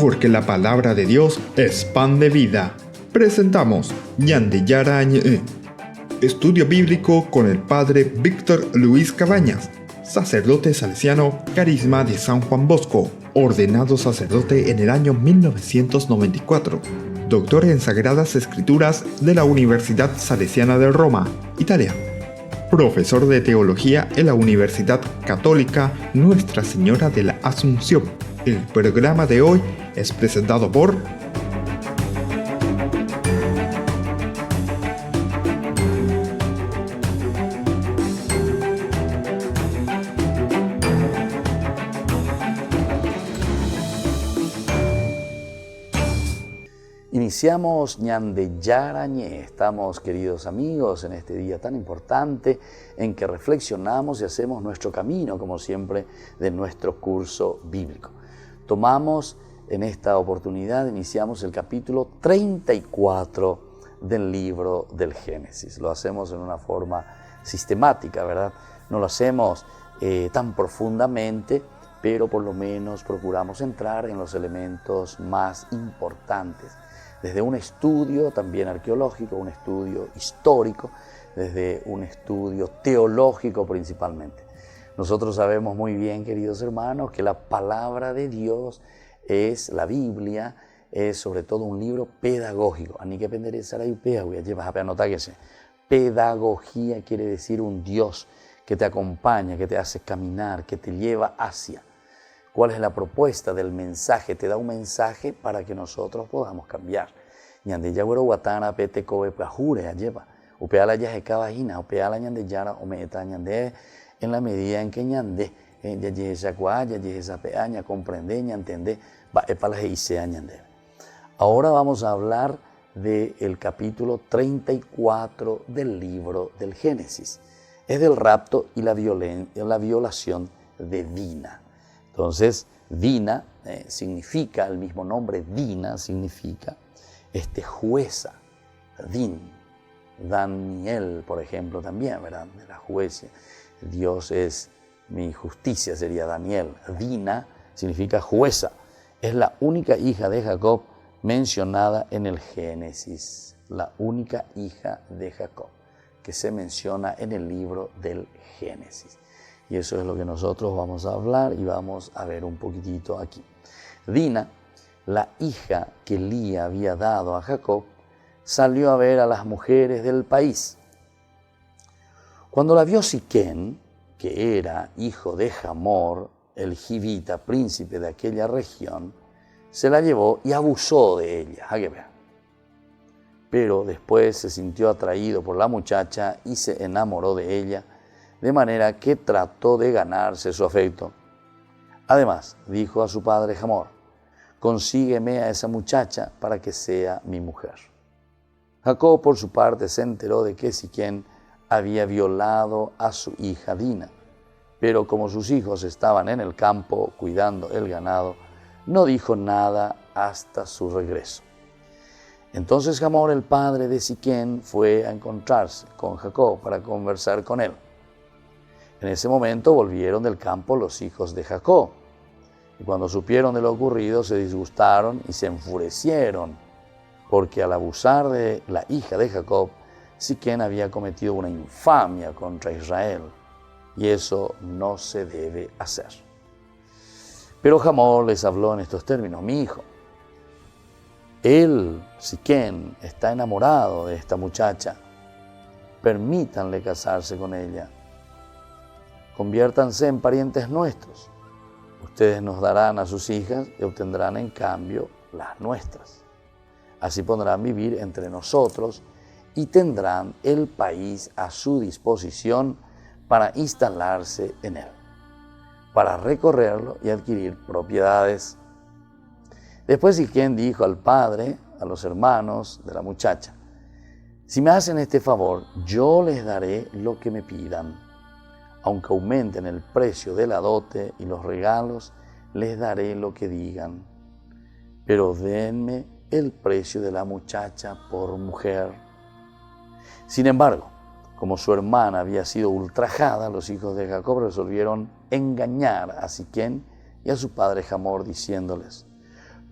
porque la palabra de Dios es pan de vida. Presentamos Ñande Yarañe, estudio bíblico con el padre Víctor Luis Cabañas, sacerdote salesiano, Carisma de San Juan Bosco, ordenado sacerdote en el año 1994, doctor en Sagradas Escrituras de la Universidad Salesiana de Roma, Italia, profesor de teología en la Universidad Católica Nuestra Señora de la Asunción. El programa de hoy es presentado por Iniciamos Ñande Yarañe. Estamos, queridos amigos, en este día tan importante en que reflexionamos y hacemos nuestro camino, como siempre, de nuestro curso bíblico. Tomamos en esta oportunidad, iniciamos el capítulo 34 del libro del Génesis. Lo hacemos en una forma sistemática, ¿verdad? No lo hacemos tan profundamente, pero por lo menos procuramos entrar en los elementos más importantes. Desde un estudio también arqueológico, un estudio histórico, desde un estudio teológico principalmente. Nosotros sabemos muy bien, queridos hermanos, que la palabra de Dios es la Biblia, es sobre todo un libro pedagógico. Pedagogía quiere decir un Dios que te acompaña, que te hace caminar, que te lleva hacia. ¿Cuál es la propuesta del mensaje? Te da un mensaje para que nosotros podamos cambiar. Ñande yagüero guatana pete kobe pajure lleva. Upeala ya jekabajina, upeala ñande yara o meta ñande en la medida en que ñande ya esa cuaya, ya esa peaña, comprende, ya entende, va epala isea ñande. Ahora vamos a hablar del capítulo 34 del libro del Génesis. Es del rapto y la violación de Dina. Entonces, Dina significa, el mismo nombre Dina significa jueza, Daniel, por ejemplo, también, ¿verdad? De la jueza. Dios es mi justicia, sería Daniel. Dina significa jueza. Es la única hija de Jacob mencionada en el Génesis. La única hija de Jacob que se menciona en el libro del Génesis. Y eso es lo que nosotros vamos a hablar y vamos a ver un poquitito aquí. Dina, la hija que Lía había dado a Jacob, salió a ver a las mujeres del país. Cuando la vio Siquén, que era hijo de Hamor, el jivita, príncipe de aquella región, se la llevó y abusó de ella. Pero después se sintió atraído por la muchacha y se enamoró de ella, de manera que trató de ganarse su afecto. Además, dijo a su padre Hamor: consígueme a esa muchacha para que sea mi mujer. Jacob, por su parte, se enteró de que Siquén había violado a su hija Dina, pero como sus hijos estaban en el campo cuidando el ganado, no dijo nada hasta su regreso. Entonces Hamor, el padre de Siquén, fue a encontrarse con Jacob para conversar con él. En ese momento volvieron del campo los hijos de Jacob, y cuando supieron de lo ocurrido se disgustaron y se enfurecieron, porque al abusar de la hija de Jacob, Siquén había cometido una infamia contra Israel, y eso no se debe hacer. Pero Hamor les habló en estos términos: mi hijo, él, Siquén, está enamorado de esta muchacha, permítanle casarse con ella. Conviértanse en parientes nuestros. Ustedes nos darán a sus hijas y obtendrán en cambio las nuestras. Así podrán vivir entre nosotros y tendrán el país a su disposición para instalarse en él, para recorrerlo y adquirir propiedades. Después Siquén dijo al padre, a los hermanos de la muchacha: si me hacen este favor, yo les daré lo que me pidan. Aunque aumenten el precio de la dote y los regalos, les daré lo que digan. Pero denme el precio de la muchacha por mujer. Sin embargo, como su hermana había sido ultrajada, los hijos de Jacob resolvieron engañar a Siquén y a su padre Hamor, diciéndoles: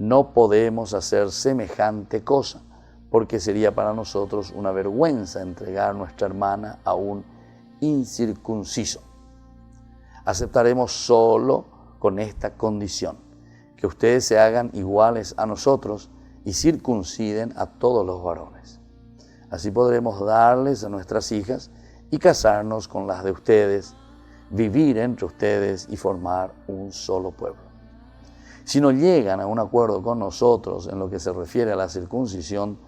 no podemos hacer semejante cosa, porque sería para nosotros una vergüenza entregar nuestra hermana a un incircunciso. Aceptaremos solo con esta condición, que ustedes se hagan iguales a nosotros y circunciden a todos los varones. Así podremos darles a nuestras hijas y casarnos con las de ustedes, vivir entre ustedes y formar un solo pueblo. Si no llegan a un acuerdo con nosotros en lo que se refiere a la circuncisión,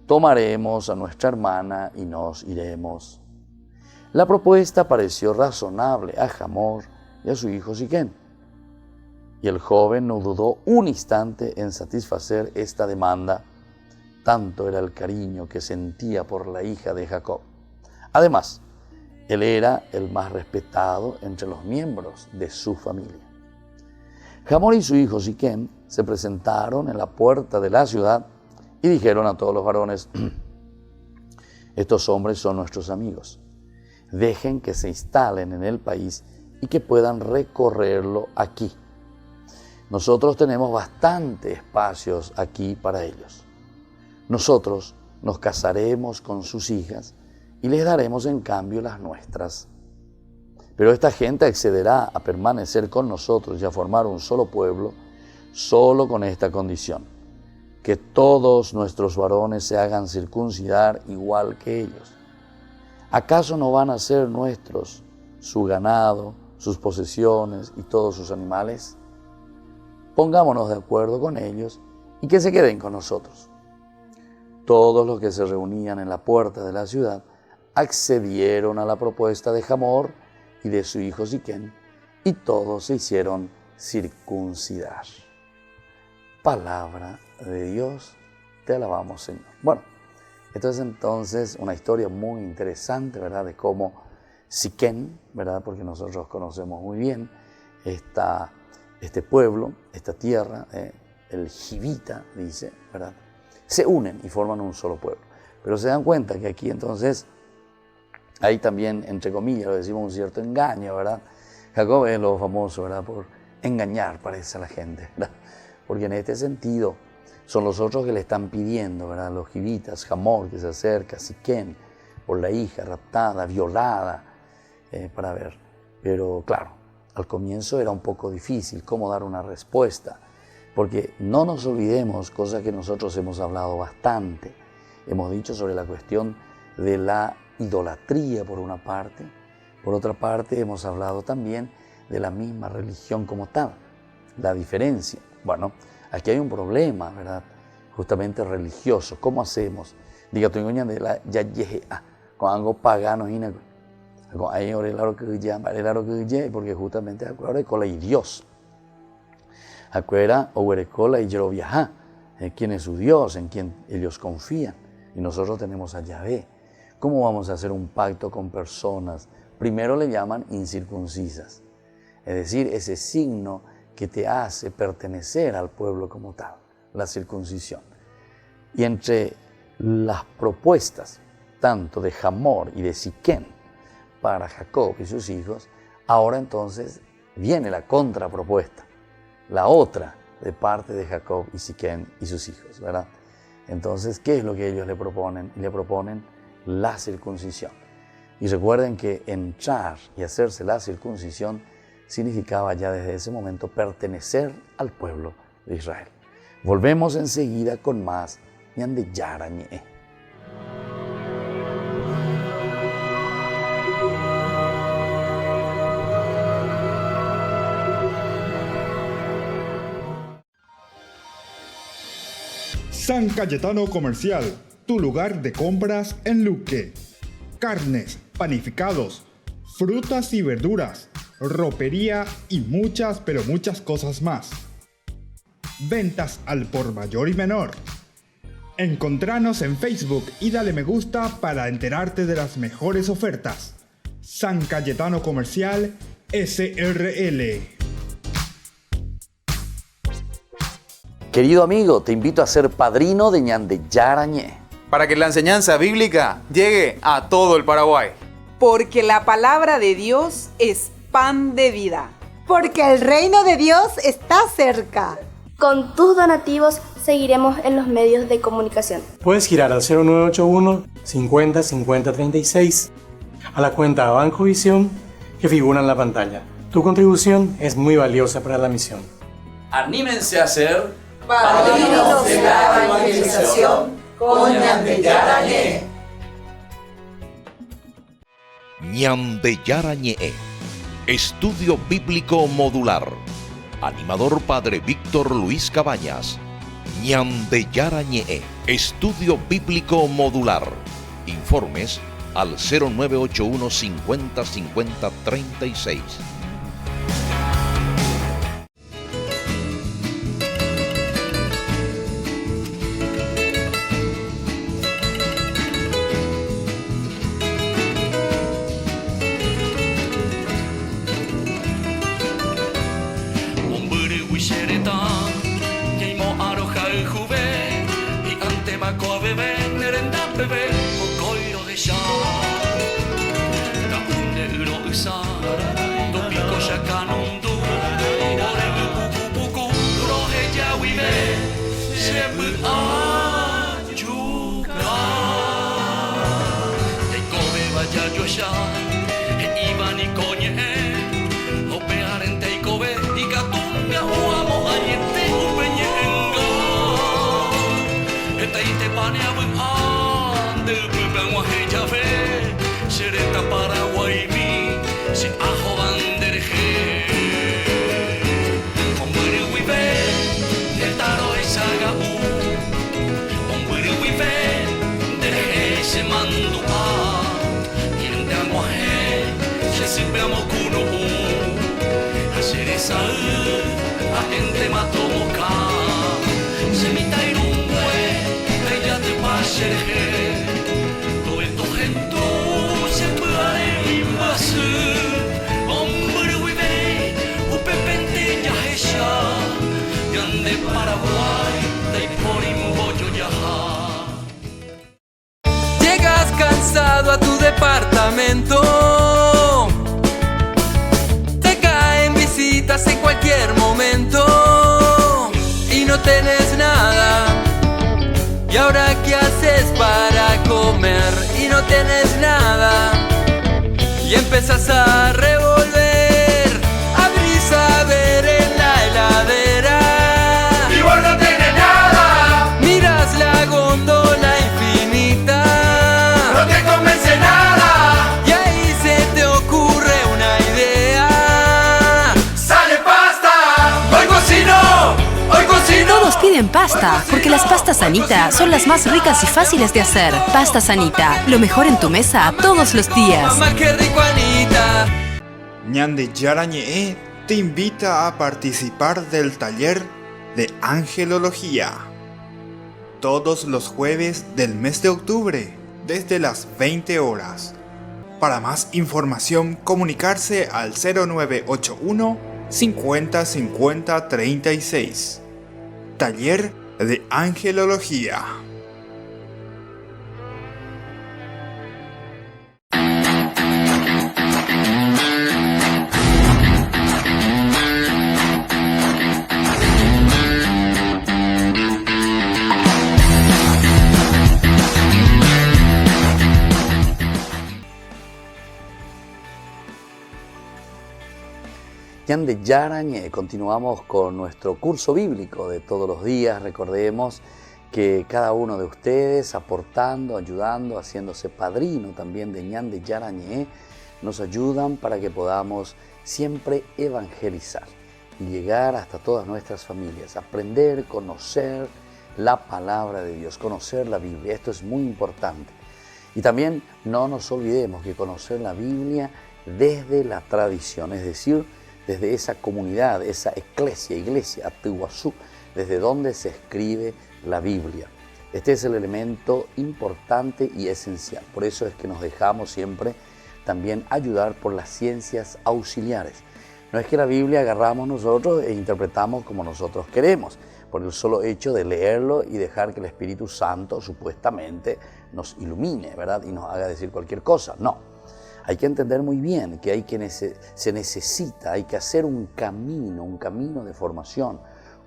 tomaremos a nuestra hermana y nos iremos. La propuesta pareció razonable a Hamor y a su hijo Siquem, y el joven no dudó un instante en satisfacer esta demanda. Tanto era el cariño que sentía por la hija de Jacob. Además, él era el más respetado entre los miembros de su familia. Hamor y su hijo Siquem se presentaron en la puerta de la ciudad y dijeron a todos los varones: estos hombres son nuestros amigos. Dejen que se instalen en el país y que puedan recorrerlo aquí. Nosotros tenemos bastante espacios aquí para ellos. Nosotros nos casaremos con sus hijas y les daremos en cambio las nuestras. Pero esta gente accederá a permanecer con nosotros y a formar un solo pueblo, solo con esta condición: que todos nuestros varones se hagan circuncidar igual que ellos. ¿Acaso no van a ser nuestros su ganado, sus posesiones y todos sus animales? Pongámonos de acuerdo con ellos y que se queden con nosotros. Todos los que se reunían en la puerta de la ciudad accedieron a la propuesta de Hamor y de su hijo Siquem, y todos se hicieron circuncidar. Palabra de Dios, te alabamos, Señor. Bueno, esto es entonces una historia muy interesante, ¿verdad?, de cómo Siquem, ¿verdad?, porque nosotros conocemos muy bien este pueblo, esta tierra, el Jivita, dice, ¿verdad?, se unen y forman un solo pueblo. Pero se dan cuenta que aquí entonces hay también, entre comillas, lo decimos, un cierto engaño, ¿verdad? Jacob es lo famoso, ¿verdad?, por engañar, parece, a la gente, ¿verdad? Porque en este sentido son los otros que le están pidiendo, ¿verdad?, los jivitas, Hamor que se acerca, Siquem, por la hija raptada, violada, para ver. Pero claro, al comienzo era un poco difícil cómo dar una respuesta, porque no nos olvidemos, cosas que nosotros hemos hablado bastante, hemos dicho sobre la cuestión de la idolatría por una parte, por otra parte hemos hablado también de la misma religión como tal, la diferencia. Bueno, aquí hay un problema, ¿verdad?, justamente religioso. ¿Cómo hacemos? Diga, tu engañan de la ya con algo pagano y con ahí el aro que llama, porque justamente acuerda con la Dios. Acuerda o y Jeroviajá, quien es su Dios, en quien ellos confían, y nosotros tenemos a Yahvé. ¿Cómo vamos a hacer un pacto con personas? Primero le llaman incircuncisas, es decir, ese signo que te hace pertenecer al pueblo como tal, la circuncisión. Y entre las propuestas, tanto de Hamor y de Siquem, para Jacob y sus hijos, ahora entonces viene la contrapropuesta, la otra de parte de Jacob y Siquem y sus hijos, ¿verdad? Entonces, ¿qué es lo que ellos le proponen? Le proponen la circuncisión. Y recuerden que entrar y hacerse la circuncisión significaba ya desde ese momento pertenecer al pueblo de Israel. Volvemos enseguida con más Ñande Yarañe. San Cayetano Comercial, tu lugar de compras en Luque. Carnes, panificados, frutas y verduras, ropería y muchas, pero muchas cosas más. Ventas al por mayor y menor. Encontranos en Facebook y dale me gusta para enterarte de las mejores ofertas. San Cayetano Comercial SRL. Querido amigo, te invito a ser padrino de Ñande Yarañé, para que la enseñanza bíblica llegue a todo el Paraguay. Porque la palabra de Dios es pan de vida. Porque el reino de Dios está cerca. Con tus donativos seguiremos en los medios de comunicación. Puedes girar al 0981 50 50 36 a la cuenta Banco Visión que figura en la pantalla. Tu contribución es muy valiosa para la misión. Anímense a ser Padrinos de la evangelización con Ñande Yarañé. Ñande Yarañé. Estudio Bíblico Modular. Animador Padre Víctor Luis Cabañas. Ñande Yarañé. Estudio Bíblico Modular. Informes al 0981 50 50 36. Llegas cansado a tu departamento, te caen visitas en cualquier momento y no tenés nada. ¿Y ahora qué haces para comer? Y no tenés nada. Y empezás a revolver, abrís a ver en la heladera Y vos no tenés nada, miras la góndola infinita, no te convence nada. y ahí se te ocurre una idea. Sale pasta, hoy cocino, hoy cocino. Todos piden pasta, porque las pastas Anita son las más ricas y fáciles de hacer. Pastas Anita, lo mejor en tu mesa todos los días. Mamá, qué rico, Anita. Ñande Yarañé te invita a participar del taller de angelología. Todos los jueves del mes de octubre, desde las 20 horas. Para más información, comunicarse al 0981 50 50 36. Taller de angelología. Ñande Yarañé. Continuamos con nuestro curso bíblico de todos los días. Recordemos que cada uno de ustedes aportando, ayudando, haciéndose padrino también de Ñande Yarañé, nos ayudan para que podamos siempre evangelizar y llegar hasta todas nuestras familias, aprender, conocer la palabra de Dios, conocer la Biblia. Esto es muy importante. Y también no nos olvidemos que conocer la Biblia desde la tradición, es decir, desde esa comunidad, esa iglesia, Atuazú, desde donde se escribe la Biblia. Este es el elemento importante y esencial. Por eso es que nos dejamos siempre también ayudar por las ciencias auxiliares. No es que la Biblia agarramos nosotros e interpretamos como nosotros queremos, por el solo hecho de leerlo y dejar que el Espíritu Santo supuestamente nos ilumine, ¿verdad? Y nos haga decir cualquier cosa. No. Hay que entender muy bien que se necesita, hay que hacer un camino de formación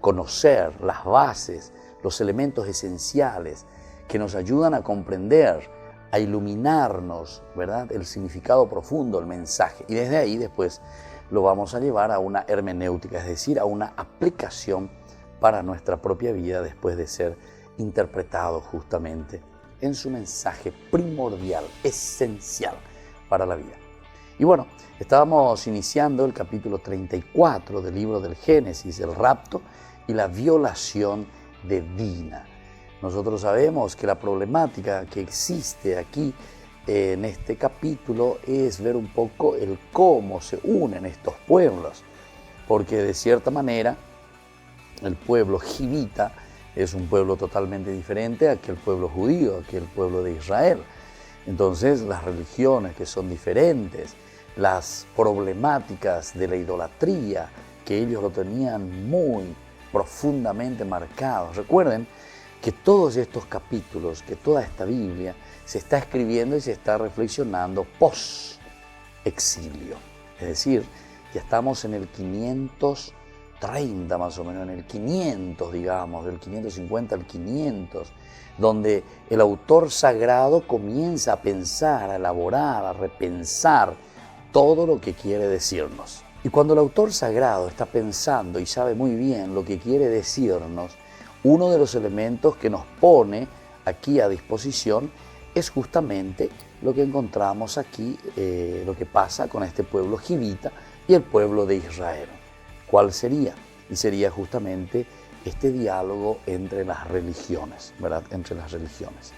conocer las bases, los elementos esenciales que nos ayudan a comprender, a iluminarnos, ¿verdad?, el significado profundo, el mensaje. Y desde ahí después lo vamos a llevar a una hermenéutica, es decir, a una aplicación para nuestra propia vida después de ser interpretado justamente en su mensaje primordial, esencial para la vida. Y bueno, estábamos iniciando el capítulo 34 del libro del Génesis, el rapto y la violación de Dina. Nosotros sabemos que la problemática que existe aquí en este capítulo es ver un poco el cómo se unen estos pueblos, porque de cierta manera el pueblo jivita es un pueblo totalmente diferente a aquel pueblo judío, a aquel pueblo de Israel. Entonces las religiones que son diferentes, las problemáticas de la idolatría, que ellos lo tenían muy profundamente marcados. Recuerden que todos estos capítulos, que toda esta Biblia se está escribiendo y se está reflexionando post-exilio. Es decir, ya estamos en el 530 más o menos, en el 500, digamos, del 550 al 500, donde el autor sagrado comienza a pensar, a elaborar, a repensar todo lo que quiere decirnos. Y cuando el autor sagrado está pensando y sabe muy bien lo que quiere decirnos, uno de los elementos que nos pone aquí a disposición es justamente lo que encontramos aquí, lo que pasa con este pueblo jivita y el pueblo de Israel. ¿Cuál sería? Y sería justamente este diálogo entre las religiones, ¿verdad? Entre las religiones.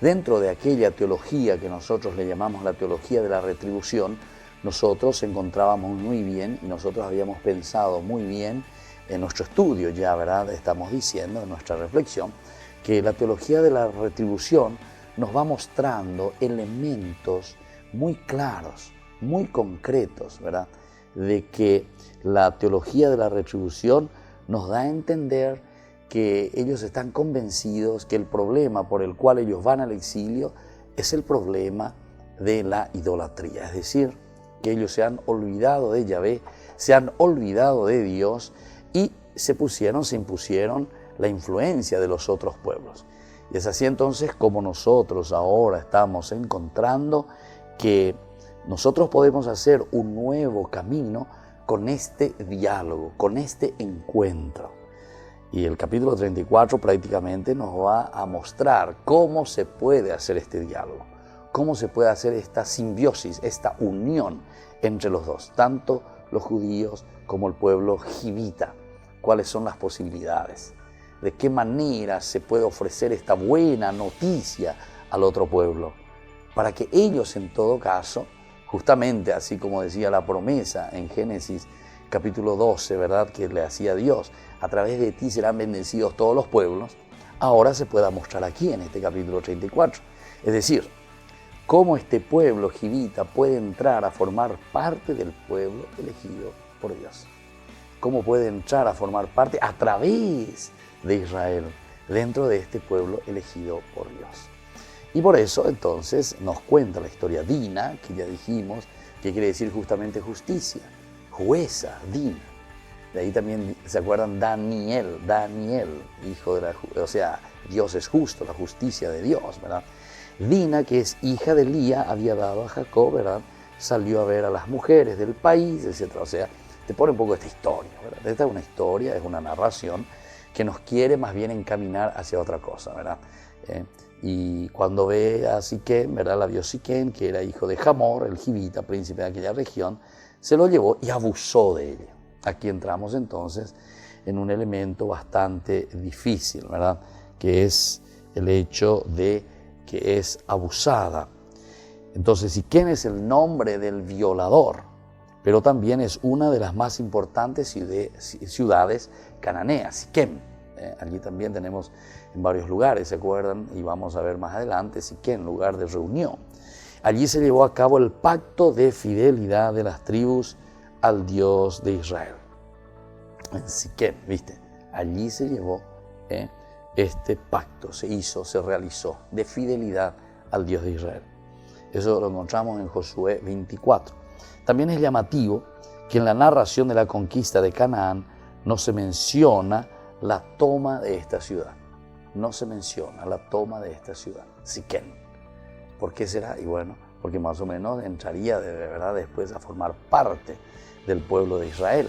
Dentro de aquella teología que nosotros le llamamos la teología de la retribución, nosotros encontrábamos muy bien y nosotros habíamos pensado muy bien en nuestro estudio ya, ¿verdad? Estamos diciendo en nuestra reflexión que la teología de la retribución nos va mostrando elementos muy claros, muy concretos, ¿verdad? De que la teología de la retribución nos da a entender que ellos están convencidos que el problema por el cual ellos van al exilio es el problema de la idolatría, es decir, que ellos se han olvidado de Yahvé, se han olvidado de Dios y se impusieron la influencia de los otros pueblos. Y es así entonces como nosotros ahora estamos encontrando que nosotros podemos hacer un nuevo camino con este diálogo, con este encuentro. Y el capítulo 34 prácticamente nos va a mostrar cómo se puede hacer este diálogo, cómo se puede hacer esta simbiosis, esta unión entre los dos, tanto los judíos como el pueblo jivita. ¿Cuáles son las posibilidades? ¿De qué manera se puede ofrecer esta buena noticia al otro pueblo? Para que ellos en todo caso, justamente así como decía la promesa en Génesis capítulo 12, ¿verdad?, que le hacía Dios, a través de ti serán bendecidos todos los pueblos, ahora se pueda mostrar aquí en este capítulo 34. Es decir, cómo este pueblo jivita puede entrar a formar parte del pueblo elegido por Dios. Cómo puede entrar a formar parte a través de Israel dentro de este pueblo elegido por Dios. Y por eso entonces nos cuenta la historia Dina, que ya dijimos que quiere decir justamente justicia, jueza, Dina. De ahí también se acuerdan Daniel, hijo de Dios es justo, la justicia de Dios, ¿verdad? Dina, que es hija de Lía, había dado a Jacob, ¿verdad? Salió a ver a las mujeres del país, etc. O sea, te pone un poco esta historia, ¿verdad? Esta es una historia, es una narración que nos quiere más bien encaminar hacia otra cosa, ¿verdad? Y cuando ve a Siquem, ¿verdad? La vio Siquem, que era hijo de Hamor, el jivita, príncipe de aquella región, se lo llevó y abusó de ella. Aquí entramos entonces en un elemento bastante difícil, ¿verdad? Que es el hecho de que es abusada. Entonces, Siquem es el nombre del violador, pero también es una de las más importantes ciudades cananeas, Siquem. Allí también tenemos en varios lugares, ¿se acuerdan? Y vamos a ver más adelante, Siquem, lugar de reunión. Allí se llevó a cabo el pacto de fidelidad de las tribus al Dios de Israel. En Siquem, ¿viste? Allí se llevó este pacto, se realizó de fidelidad al Dios de Israel. Eso lo encontramos en Josué 24. También es llamativo que en la narración de la conquista de Canaán no se menciona la toma de esta ciudad. No se menciona la toma de esta ciudad, Siquén. ¿Por qué será? Y bueno, porque más o menos entraría de verdad después a formar parte del pueblo de Israel.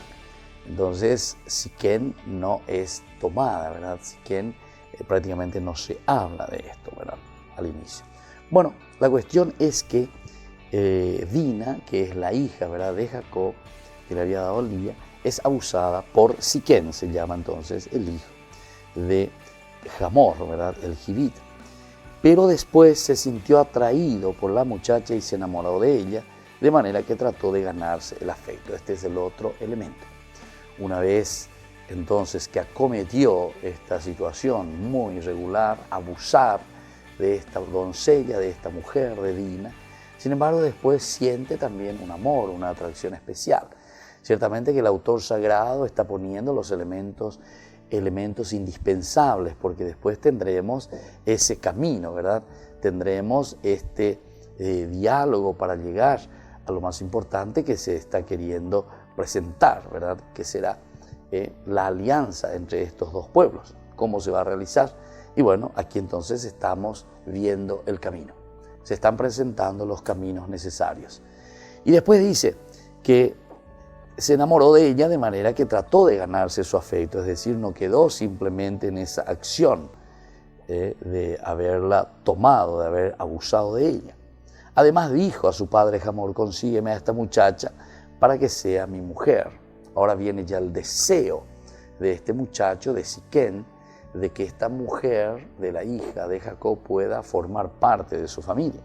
Entonces, Siquén no es tomada, ¿verdad? Siquén prácticamente no se habla de esto, ¿verdad? Al inicio. Bueno, la cuestión es que Dina, que es la hija, ¿verdad?, de Jacob, que le había dado Lía, es abusada por Siquén, se llama entonces el hijo de Hamor, ¿verdad?, el Jivita. Pero después se sintió atraído por la muchacha y se enamoró de ella, de manera que trató de ganarse el afecto. Este es el otro elemento. Una vez entonces que acometió esta situación muy irregular, abusar de esta doncella, de esta mujer, de Dina, sin embargo después siente también un amor, una atracción especial. Ciertamente que el autor sagrado está poniendo los elementos indispensables, porque después tendremos ese camino, ¿verdad? Tendremos este diálogo para llegar a lo más importante que se está queriendo presentar, ¿verdad? Que será la alianza entre estos dos pueblos. ¿Cómo se va a realizar? Y bueno, aquí entonces estamos viendo el camino. Se están presentando los caminos necesarios. Y después dice que se enamoró de ella de manera que trató de ganarse su afecto, es decir, no quedó simplemente en esa acción de haberla tomado, de haber abusado de ella. Además dijo a su padre Hamor: consígueme a esta muchacha para que sea mi mujer. Ahora viene ya el deseo de este muchacho, de Siquén, de que esta mujer, de la hija de Jacob, pueda formar parte de su familia.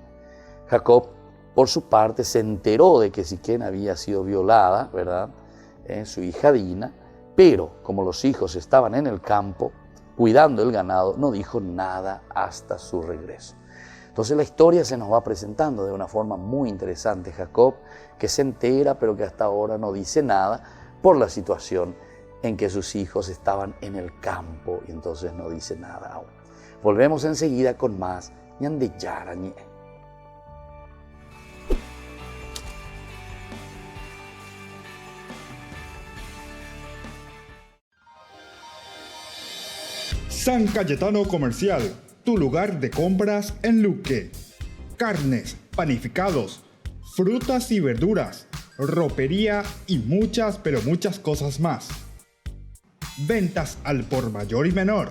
Jacob, por su parte, se enteró de que Siquén había sido violada, ¿verdad?, su hija Dina, pero como los hijos estaban en el campo, cuidando el ganado, no dijo nada hasta su regreso. Entonces la historia se nos va presentando de una forma muy interesante. Jacob, que se entera, pero que hasta ahora no dice nada por la situación en que sus hijos estaban en el campo, y entonces no dice nada aún. Volvemos enseguida con más Ñande Yarañe. San Cayetano Comercial, tu lugar de compras en Luque. Carnes, panificados, frutas y verduras, ropería y muchas, pero muchas cosas más. Ventas al por mayor y menor.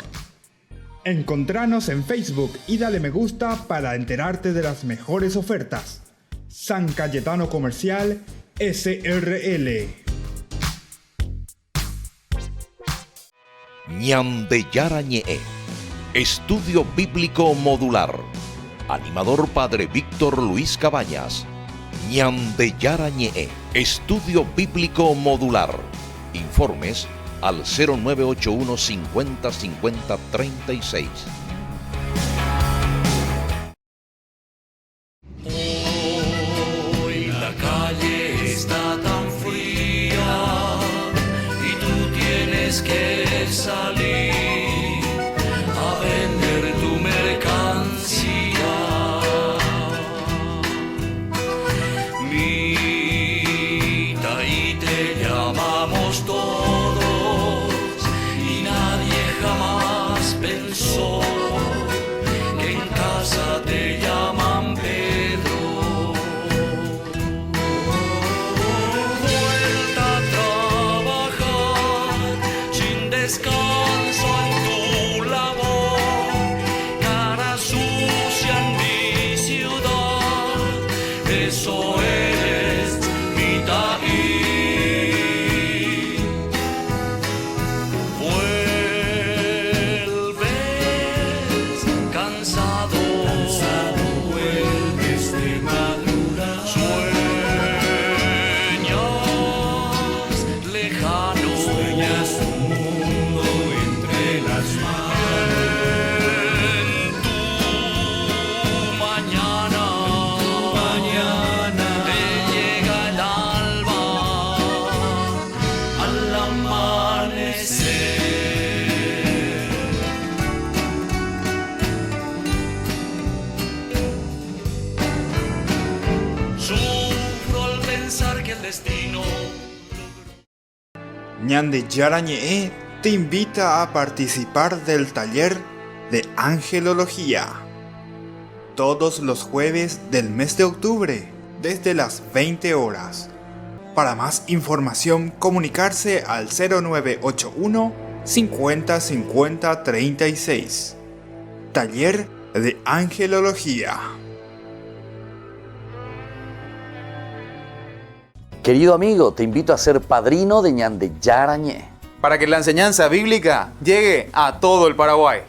Encontranos en Facebook y dale me gusta para enterarte de las mejores ofertas. San Cayetano Comercial SRL. Ñande Yarañe, Estudio Bíblico Modular. Animador Padre Víctor Luis Cabañas. Ñande Yarañe, Estudio Bíblico Modular. Informes al 0981 50 50 36. Hoy la calle está tan fría y tú tienes que salir a vender tu mercancía. Mita, y te llamamos todos y nadie jamás pensó que en casa te llaman Pedro. Vuelta a trabajar sin descanso en tu labor, cara sucia en mi ciudad, eso eres, Mitaí. Vuelves cansado, vuelves de madrugada, sueñas lejano, sueñas un mundo entre las manos. En tu mañana te llega el alba al amanecer. Sufro al pensar que el destino Ñande Yarañe, te invita a participar del taller de Angelología. Todos los jueves del mes de octubre, desde las 20 horas. Para más información, comunicarse al 0981 50 50 36. Taller de Angelología. Querido amigo, te invito a ser padrino de Ñande Yarañé, para que la enseñanza bíblica llegue a todo el Paraguay.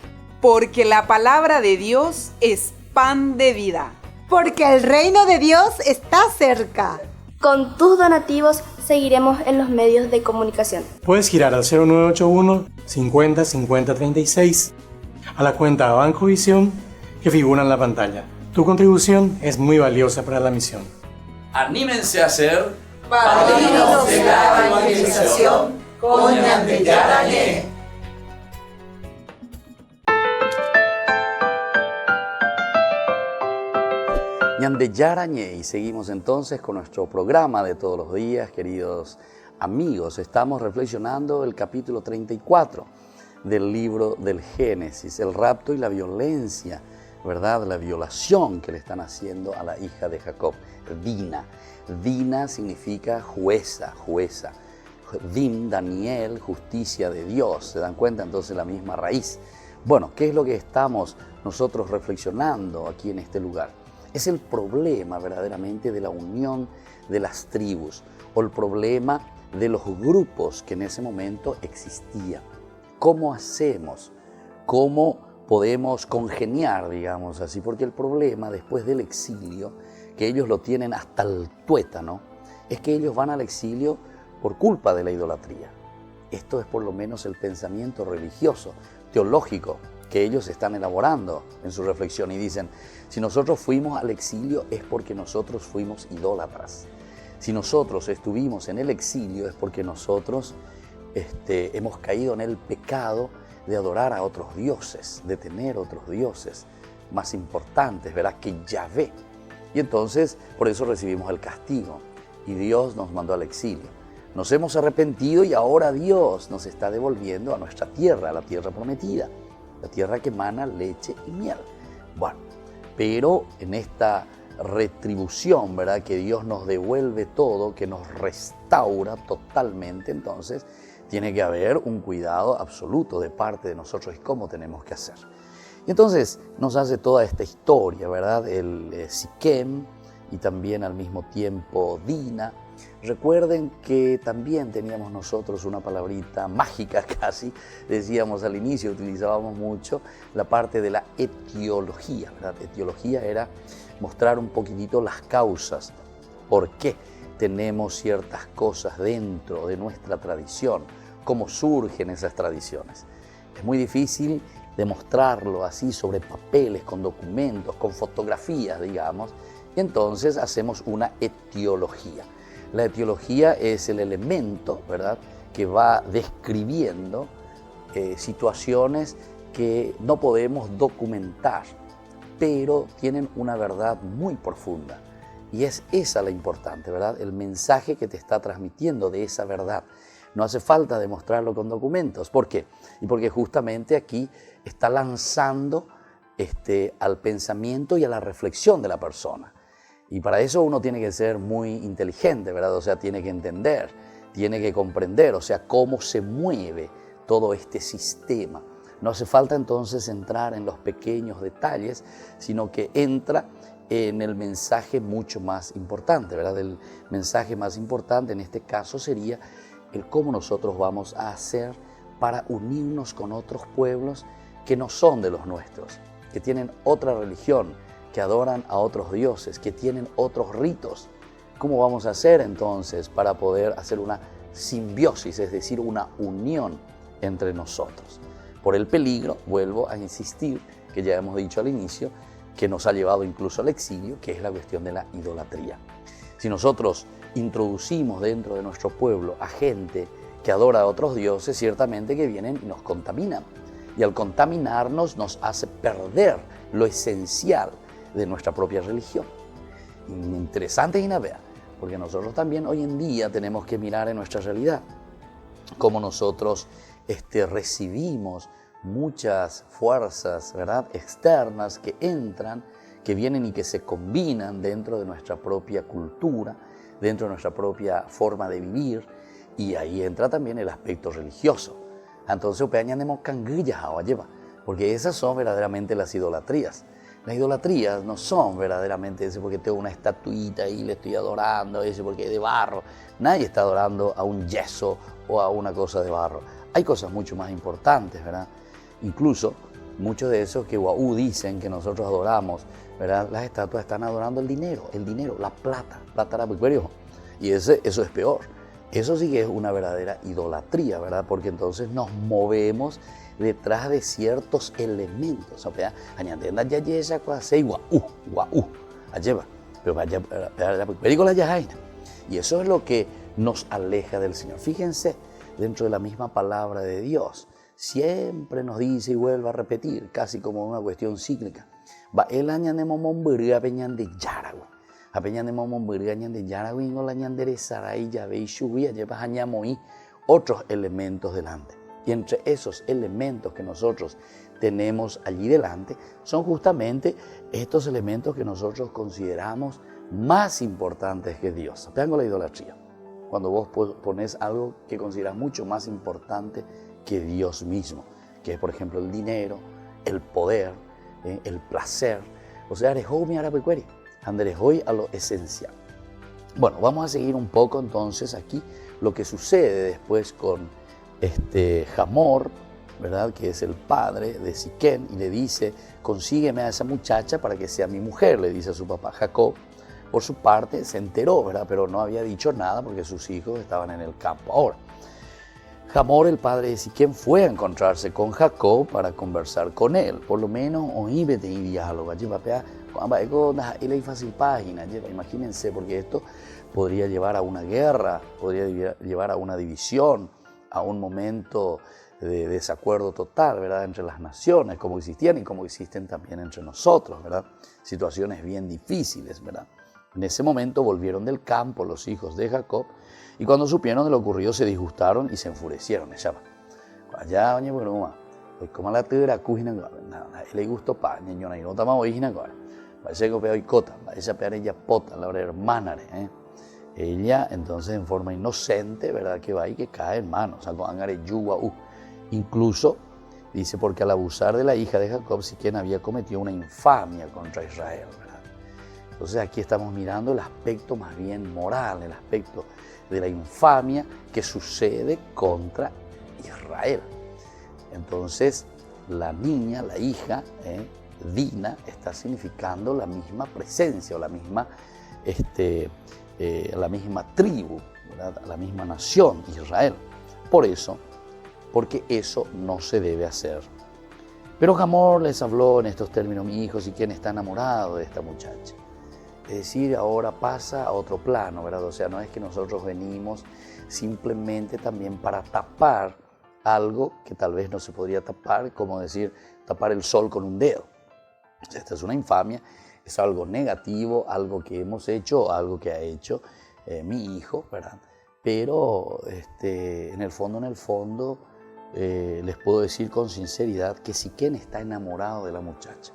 Porque la palabra de Dios es pan de vida. Porque el reino de Dios está cerca. Con tus donativos seguiremos en los medios de comunicación. Puedes girar al 0981 50 50 36 a la cuenta Banco Visión que figura en la pantalla. Tu contribución es muy valiosa para la misión. Anímense a ser padrinos de la evangelización con Ñande Yarañé. Ñande Yarañé, y seguimos entonces con nuestro programa de todos los días, queridos amigos. Estamos reflexionando el capítulo 34 del libro del Génesis, el rapto y la violencia, ¿verdad? La violación que le están haciendo a la hija de Jacob, Dina. Dina significa jueza. Din, Daniel, justicia de Dios. ¿Se dan cuenta? Entonces la misma raíz. Bueno, ¿qué es lo que estamos nosotros reflexionando aquí en este lugar? Es el problema verdaderamente de la unión de las tribus o el problema de los grupos que en ese momento existían. ¿Cómo hacemos? ¿Cómo podemos congeniar, digamos así? Porque el problema después del exilio, que ellos lo tienen hasta el tuétano, es que ellos van al exilio por culpa de la idolatría. Esto es por lo menos el pensamiento religioso, teológico, que ellos están elaborando en su reflexión y dicen, si nosotros fuimos al exilio es porque nosotros fuimos idólatras. Si nosotros estuvimos en el exilio es porque nosotros hemos caído en el pecado de adorar a otros dioses, de tener otros dioses más importantes, ¿verdad? Que Yahvé. Y entonces por eso recibimos el castigo y Dios nos mandó al exilio. Nos hemos arrepentido y ahora Dios nos está devolviendo a nuestra tierra, a la tierra prometida. La tierra que emana leche y miel. Bueno, pero en esta retribución, ¿verdad? Que Dios nos devuelve todo, que nos restaura totalmente, entonces tiene que haber un cuidado absoluto de parte de nosotros y cómo tenemos que hacer. Y entonces nos hace toda esta historia, ¿verdad? El Siquem y también al mismo tiempo Dina. Recuerden que también teníamos nosotros una palabrita mágica casi, decíamos al inicio, utilizábamos mucho la parte de la etiología, ¿verdad? Etiología era mostrar un poquitito las causas, por qué tenemos ciertas cosas dentro de nuestra tradición, cómo surgen esas tradiciones. Es muy difícil demostrarlo así sobre papeles, con documentos, con fotografías, digamos, y entonces hacemos una etiología. La etiología es el elemento, ¿verdad?, que va describiendo situaciones que no podemos documentar, pero tienen una verdad muy profunda. Y es esa la importante, ¿verdad? El mensaje que te está transmitiendo de esa verdad. No hace falta demostrarlo con documentos. ¿Por qué? Y porque justamente aquí está lanzando al pensamiento y a la reflexión de la persona. Y para eso uno tiene que ser muy inteligente, ¿verdad? O sea, tiene que entender, tiene que comprender, o sea, cómo se mueve todo este sistema. No hace falta entonces entrar en los pequeños detalles, sino que entra en el mensaje mucho más importante, ¿verdad? El mensaje más importante en este caso sería el cómo nosotros vamos a hacer para unirnos con otros pueblos que no son de los nuestros, que tienen otra religión, que adoran a otros dioses, que tienen otros ritos. ¿Cómo vamos a hacer entonces para poder hacer una simbiosis, es decir, una unión entre nosotros? Por el peligro, vuelvo a insistir, que ya hemos dicho al inicio, que nos ha llevado incluso al exilio, que es la cuestión de la idolatría. Si nosotros introducimos dentro de nuestro pueblo a gente que adora a otros dioses, ciertamente que vienen y nos contaminan. Y al contaminarnos nos hace perder lo esencial de nuestra propia religión. Interesante, Inabea, porque nosotros también hoy en día tenemos que mirar en nuestra realidad cómo nosotros recibimos muchas fuerzas, ¿verdad?, externas que entran, que vienen y que se combinan dentro de nuestra propia cultura, dentro de nuestra propia forma de vivir, y ahí entra también el aspecto religioso. Entonces, porque esas son verdaderamente las idolatrías. Las idolatrías no son verdaderamente ese porque tengo una estatuita y le estoy adorando, ese porque es de barro. Nadie está adorando a un yeso o a una cosa de barro. Hay cosas mucho más importantes, ¿verdad? Incluso muchos de esos que Guau dicen que nosotros adoramos, ¿verdad? Las estatuas están adorando el dinero, la plata y eso es peor. Eso sí que es una verdadera idolatría, ¿verdad? Porque entonces nos movemos detrás de ciertos elementos. Y eso es lo que nos aleja del Señor. Fíjense, dentro de la misma palabra de Dios, siempre nos dice y vuelve a repetir, casi como una cuestión cíclica. Otros elementos delante. Y entre esos elementos que nosotros tenemos allí delante son justamente estos elementos que nosotros consideramos más importantes que Dios. Tengo la idolatría. Cuando vos pones algo que consideras mucho más importante que Dios mismo, que es por ejemplo el dinero, el poder, el placer. O sea, Andrés hoy a lo esencial. Bueno, vamos a seguir un poco entonces aquí lo que sucede después con Hamor, ¿verdad?, que es el padre de Siquén, y le dice: consígueme a esa muchacha para que sea mi mujer, le dice a su papá. Jacob, por su parte, se enteró, ¿verdad?, pero no había dicho nada porque sus hijos estaban en el campo. Ahora, Hamor, el padre de Siquén, fue a encontrarse con Jacob para conversar con él. Por lo menos oíbete y diálogo. Imagínense, porque esto podría llevar a una guerra, podría llevar a una división, a un momento de desacuerdo total, ¿verdad?, entre las naciones, como existían y como existen también entre nosotros, ¿verdad? Situaciones bien difíciles, ¿verdad? En ese momento volvieron del campo los hijos de Jacob, y cuando supieron de lo ocurrido se disgustaron y se enfurecieron. Allá, oye, bueno, pues como la tira, cujina, le gustó pa, ñeñona, y no tama oígina, parece que peo y cota, esa pear ella pota, la hermana, Ella, entonces, en forma inocente, ¿verdad?, que va y que cae en manos, incluso, dice, porque al abusar de la hija de Jacob, Siquén había cometido una infamia contra Israel, ¿verdad? Entonces aquí estamos mirando el aspecto más bien moral, el aspecto de la infamia que sucede contra Israel. Entonces, la niña, la hija, Dina, está significando la misma presencia o la misma tribu, ¿verdad?, la misma nación, Israel. Por eso, porque eso no se debe hacer. Pero Hamor les habló en estos términos: mi hijo Siquén está enamorado de esta muchacha. Es decir, ahora pasa a otro plano, ¿verdad? O sea, no es que nosotros venimos simplemente también para tapar algo que tal vez no se podría tapar, como decir, tapar el sol con un dedo. O sea, esta es una infamia, es algo negativo, algo que hemos hecho, algo que ha hecho mi hijo, ¿verdad? Pero en el fondo, les puedo decir con sinceridad que Siquén está enamorado de la muchacha.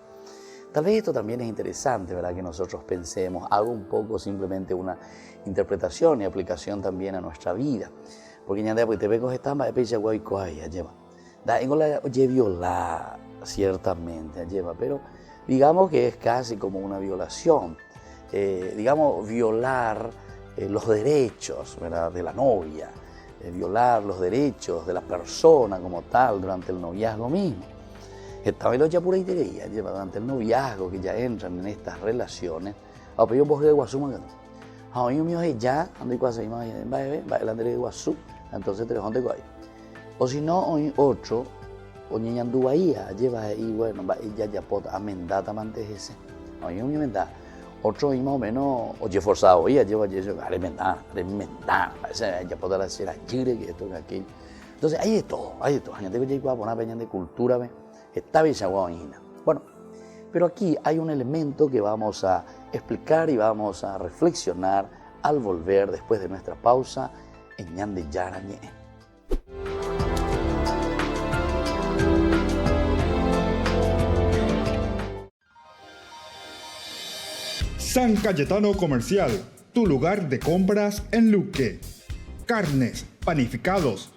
Tal vez esto también es interesante, ¿verdad?, que nosotros pensemos, hago un poco simplemente una interpretación y aplicación también a nuestra vida. Porque ya te veo estamba de pecha guay coaya lleva. Da en la viola ciertamente lleva, pero digamos que es casi como una violación. Digamos, violar los derechos, ¿verdad?, de la novia, violar los derechos de la persona como tal durante el noviazgo mismo. Estaba en ya pura idea, durante el noviazgo, que ya entran en estas relaciones. Pero yo voy a Guasú, yo me ya ando y cuasi va el Andrés de Guasú, entonces te dejo de guay. O si no, hoy otro, o niña anduaía, lleva ahí, bueno, ya pota amendata mantes ese. Yo me menda. Otro y más o menos, oye forzado, oye, lleva eso, remendar, ya pota la cera, chile, que esto, que aquello. Entonces, hay de todo. Gente que llega a poner peña de cultura, está bien chaguaina. Bueno, pero aquí hay un elemento que vamos a explicar y vamos a reflexionar al volver después de nuestra pausa en Ñan de Yara Ñe. San Cayetano Comercial, tu lugar de compras en Luque. Carnes, panificados,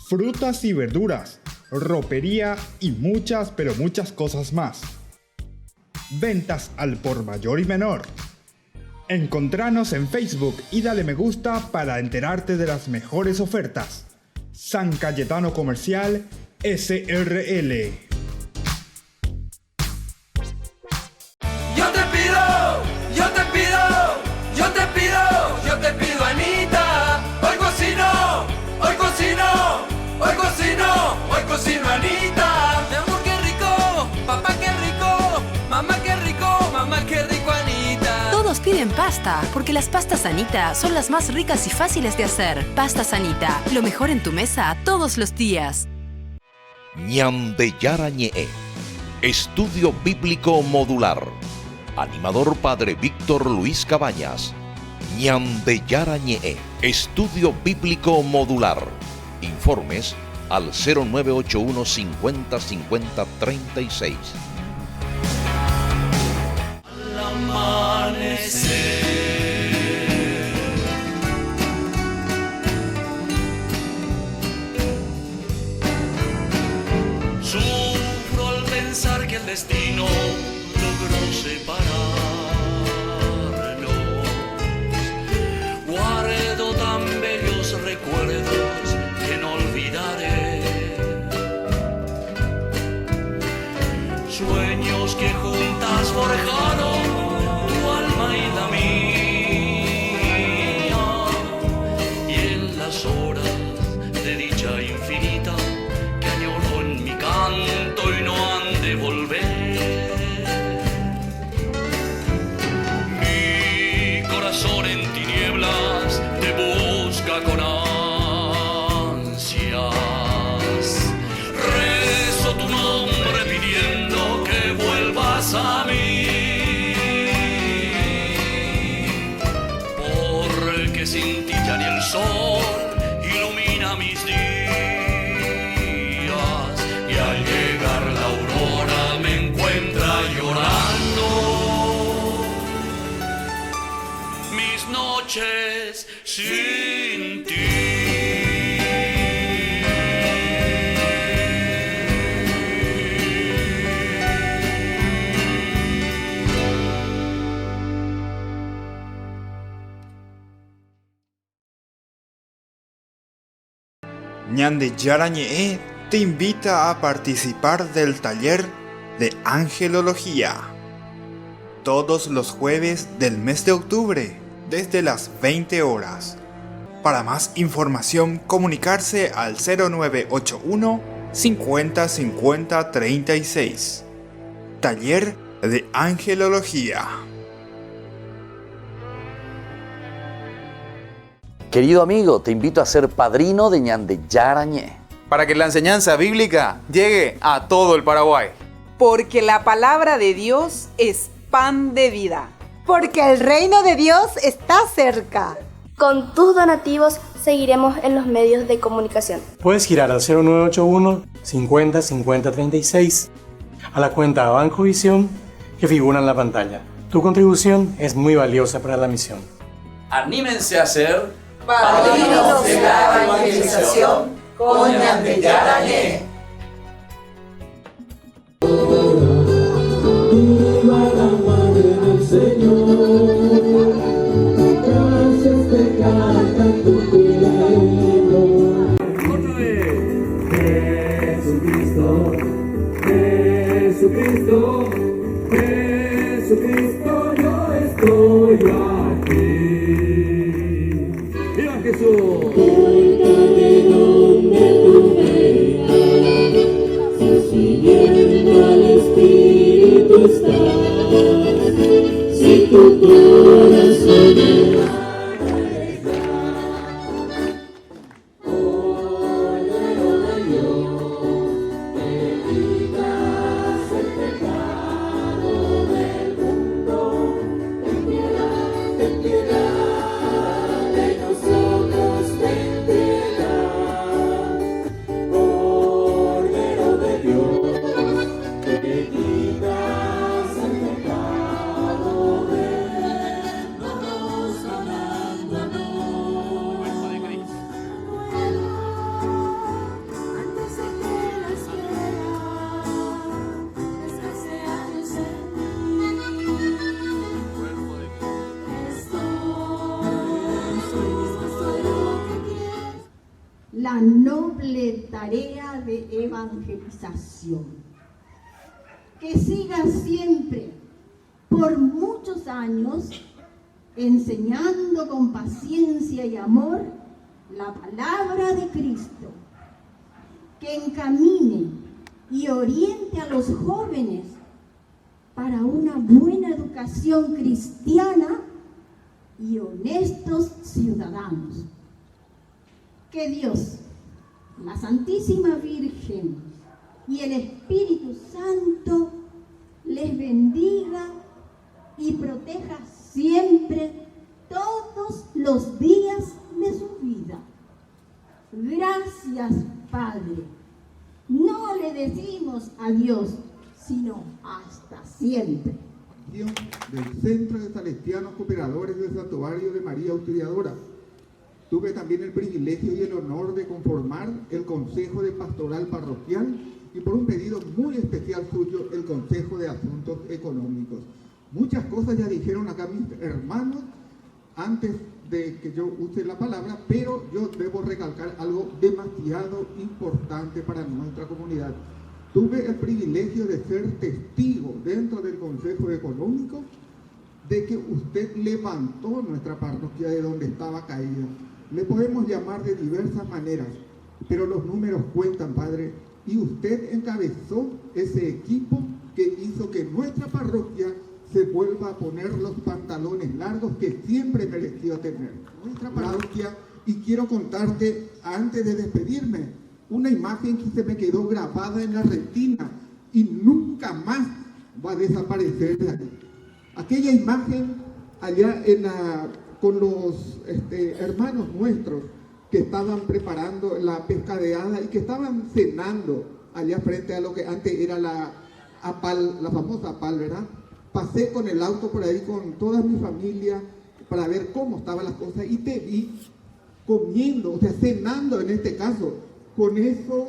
frutas y verduras, ropería y muchas, pero muchas cosas más. Ventas al por mayor y menor. Encontranos en Facebook y dale me gusta para enterarte de las mejores ofertas. San Cayetano Comercial SRL. Yo te pido, Anita, hoy cocino, Anita. Mi amor, qué rico, papá, qué rico, mamá, qué rico, Anita. Todos piden pasta, porque las pastas Anita son las más ricas y fáciles de hacer. Pastas Anita, lo mejor en tu mesa todos los días. Ñande Yarañe, Estudio Bíblico Modular. Animador Padre Víctor Luis Cabañas. Ñande Yarañe, Estudio Bíblico Modular. Informes al 0981 50 50 36. Al amanecer, sufro al pensar que el destino logró separarnos. Guardo tan bellos recuerdos que no olvidaré. Sueños que juntas forjaron tu alma y la mía. Y en las horas de dicha infinita que añoro en mi canto y no han de volver. En tinieblas te busca con ansias. Rezo tu nombre pidiendo que vuelvas a mí, porque sin ti ya ni el sol ilumina mis días. Y al llegar la aurora me encuentra llorando. Noches sin ti. Ñande Yarañe te invita a participar del taller de Angelología todos los jueves del mes de octubre desde las 20 horas. Para más información, comunicarse al 0981 50 50 36. Taller de Angelología. Querido amigo, te invito a ser padrino de Ñande Yarañe, para que la enseñanza bíblica llegue a todo el Paraguay. Porque la palabra de Dios es pan de vida. Porque el reino de Dios está cerca. Con tus donativos seguiremos en los medios de comunicación. Puedes girar al 0981 50 50 36 a la cuenta Banco Visión que figura en la pantalla. Tu contribución es muy valiosa para la misión. Anímense a ser padrinos de la evangelización con Ñande Yarañe. Jesucristo, yo estoy aquí. ¡Viva Jesús! Cuéntame dónde tú veas, si siguiendo al Espíritu estás, si tu corazón es la noble tarea de evangelización. Que siga siempre, por muchos años, enseñando con paciencia y amor la palabra de Cristo, que encamine y oriente a los jóvenes para una buena educación cristiana y honestos ciudadanos. Que Dios, la Santísima Virgen y el Espíritu Santo les bendiga y proteja siempre todos los días de su vida. Gracias, Padre. No le decimos adiós, sino hasta siempre. Del Centro de Salesianos Cooperadores del Santuario de María Auxiliadora. Tuve también el privilegio y el honor de conformar el Consejo de Pastoral Parroquial y por un pedido muy especial suyo, el Consejo de Asuntos Económicos. Muchas cosas ya dijeron acá mis hermanos antes de que yo use la palabra, pero yo debo recalcar algo demasiado importante para nuestra comunidad. Tuve el privilegio de ser testigo dentro del Consejo Económico de que usted levantó nuestra parroquia de donde estaba caída. Le podemos llamar de diversas maneras, pero los números cuentan, Padre, y usted encabezó ese equipo que hizo que nuestra parroquia se vuelva a poner los pantalones largos que siempre mereció tener. Nuestra parroquia, y quiero contarte, antes de despedirme, una imagen que se me quedó grabada en la retina y nunca más va a desaparecer de aquí. Aquella imagen allá con los hermanos nuestros que estaban preparando la pescadeada y que estaban cenando allá frente a lo que antes era la famosa APAL, ¿verdad? Pasé con el auto por ahí con toda mi familia para ver cómo estaban las cosas y te vi comiendo, o sea, cenando en este caso, con esos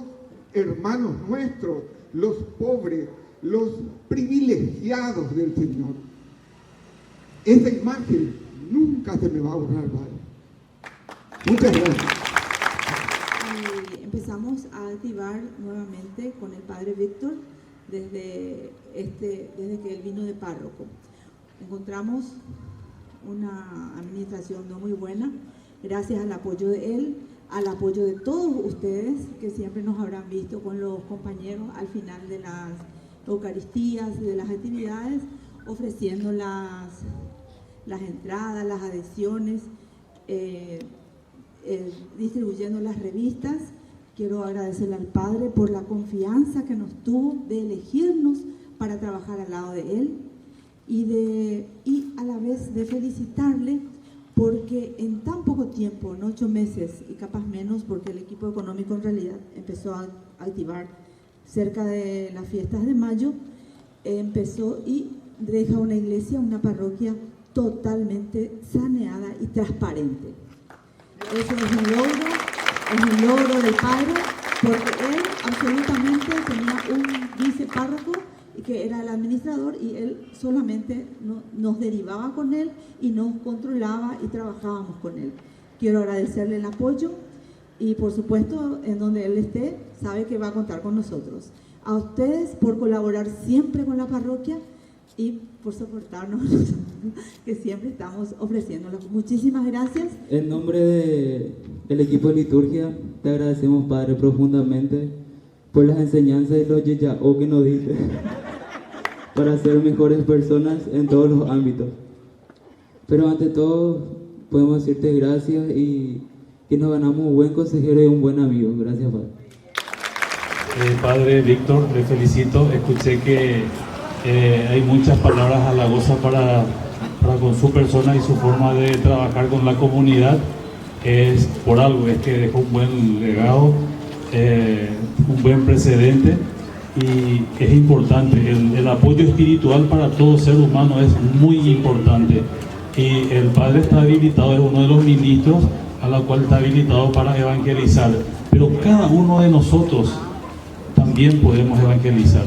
hermanos nuestros, los pobres, los privilegiados del Señor. Esa imagen nunca se me va a borrar, Padre. Muchas gracias. Empezamos a activar nuevamente con el Padre Víctor desde que él vino de párroco. Encontramos una administración no muy buena, gracias al apoyo de él, al apoyo de todos ustedes que siempre nos habrán visto con los compañeros al final de las Eucaristías y de las actividades, ofreciendo las entradas, las adhesiones, distribuyendo las revistas. Quiero agradecerle al Padre por la confianza que nos tuvo de elegirnos para trabajar al lado de él y a la vez de felicitarle porque en tan poco tiempo, en 8 meses y capaz menos, porque el equipo económico en realidad empezó a activar cerca de las fiestas de mayo, empezó y deja una iglesia, una parroquia totalmente saneada y transparente. Eso es un logro del Padre, porque él absolutamente tenía un vicepárroco que era el administrador y él solamente nos derivaba con él y nos controlaba y trabajábamos con él. Quiero agradecerle el apoyo y por supuesto en donde él esté sabe que va a contar con nosotros. A ustedes por colaborar siempre con la parroquia y por soportarnos que siempre estamos ofreciéndolo. Muchísimas gracias. En nombre del equipo de liturgia te agradecemos, Padre, profundamente por las enseñanzas y los yeyao que nos diste para ser mejores personas en todos los ámbitos. Pero ante todo podemos decirte gracias y que nos ganamos un buen consejero y un buen amigo. Gracias, Padre. Padre Víctor, le felicito. Escuché que hay muchas palabras halagosas para con su persona y su forma de trabajar con la comunidad. Es por algo, es que dejó un buen legado, un buen precedente y es importante. El apoyo espiritual para todo ser humano es muy importante y el Padre está habilitado, es uno de los ministros a la cual está habilitado para evangelizar, pero cada uno de nosotros también podemos evangelizar,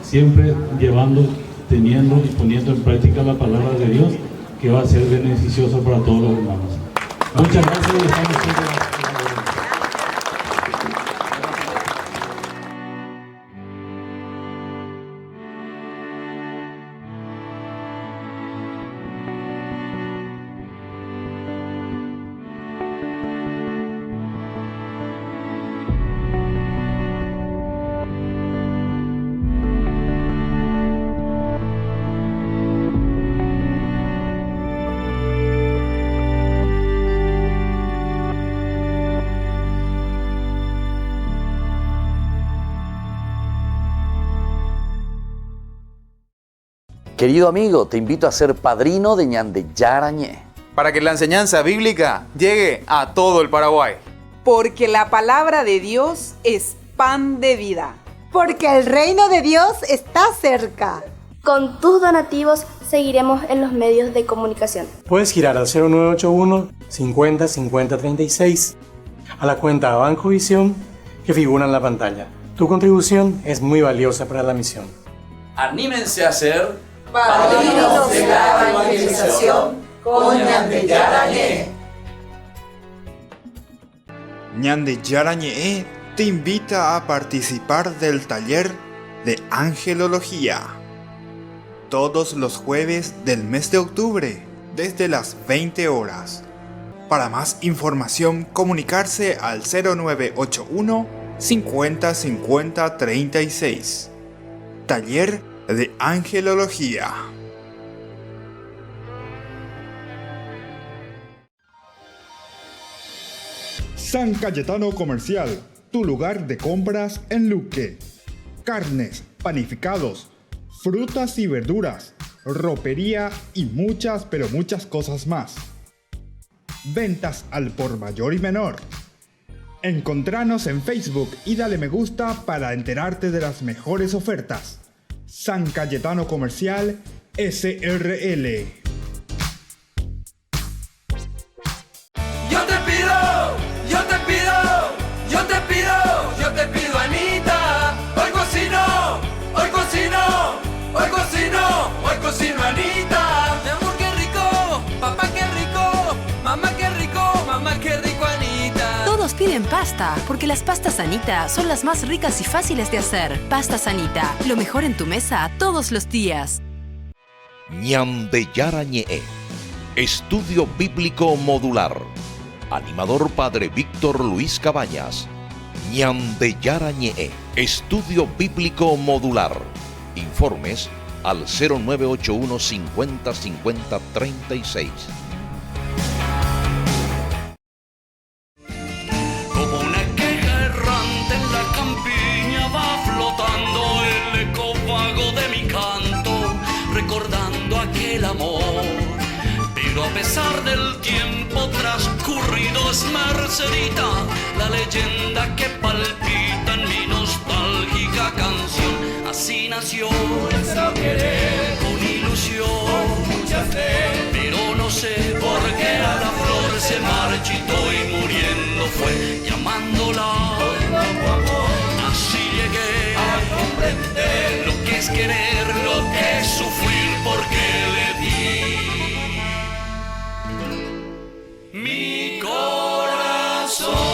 siempre llevando, teniendo y poniendo en práctica la palabra de Dios, que va a ser beneficioso para todos los hermanos. Muchas gracias. Querido amigo, te invito a ser padrino de Ñande Yarañé, para que la enseñanza bíblica llegue a todo el Paraguay. Porque la palabra de Dios es pan de vida. Porque el reino de Dios está cerca. Con tus donativos seguiremos en los medios de comunicación. Puedes girar al 0981 50 50 36 a la cuenta Banco Visión que figura en la pantalla. Tu contribución es muy valiosa para la misión. Anímense a ser padrinos de la evangelización con Ñande Yarañé. Ñande Yarañé te invita a participar del taller de angelología todos los jueves del mes de octubre desde las 20 horas. Para más información, comunicarse al 0981 50 50 36. Taller de angelología. San Cayetano Comercial, tu lugar de compras en Luque. Carnes, panificados, frutas y verduras, ropería y muchas, pero muchas cosas más. Ventas al por mayor y menor. Encontranos en Facebook y dale me gusta para enterarte de las mejores ofertas. San Cayetano Comercial SRL. Yo te pido, Anita. Hoy cocino, Anita. Mi amor, qué rico. Papá, qué rico. Mamá, qué rico, Anita. Todos piden pasta, porque las pastas Anita son las más ricas y fáciles de hacer. Pastas Anita, lo mejor en tu mesa todos los días. Ñande Yarañé, Estudio Bíblico Modular. Animador Padre Víctor Luis Cabañas. Ñande Yarañé, Estudio Bíblico Modular. Informes al 0981 50 50 36. Como una queja errante en la campiña va flotando el eco vago de mi canto, recordando aquel amor. Pero a pesar del tiempo transcurrido es Mercedita, la leyenda que palpita en mi nostálgica canción. Así nació nuestro querer, con ilusión, con mucha fe. Pero no sé por qué a la flor se marchitó y muriendo fue, llamándola poco a poco. Así llegué a comprender lo que es querer, lo que es sufrir, porque le di mi corazón.